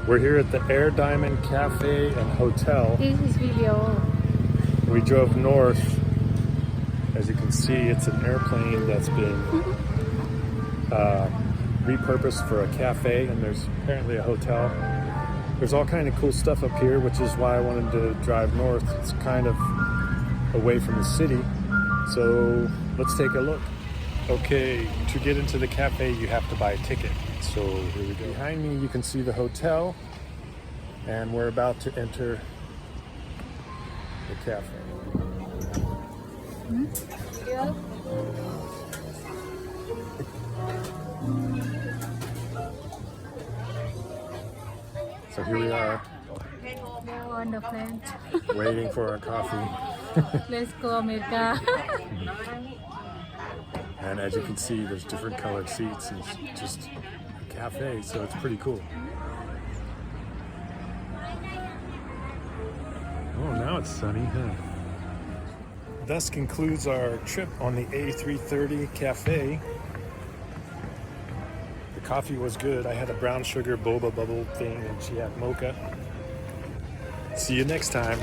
We're here at the Air Diamond Cafe and Hotel. This is video. We drove north. As you can see, it's an airplane that's been repurposed for a cafe, and there's apparently a hotel. There's all kind of cool stuff up here, which is why I wanted to drive north. It's kind of away from the city. So let's take a look. Okay, to get into the cafe, you have to buy a ticket. So here we go. Behind me, you can see the hotel, and we're about to enter the cafe. So here we are, Now on the plane. waiting for our coffee. Let's go America. And as you can see, there's different colored seats. It's just a cafe, so it's pretty cool. Oh, now it's sunny, huh? Thus concludes our trip on the A330 cafe. The coffee was good. I had a brown sugar boba bubble thing, and she had mocha. See you next time.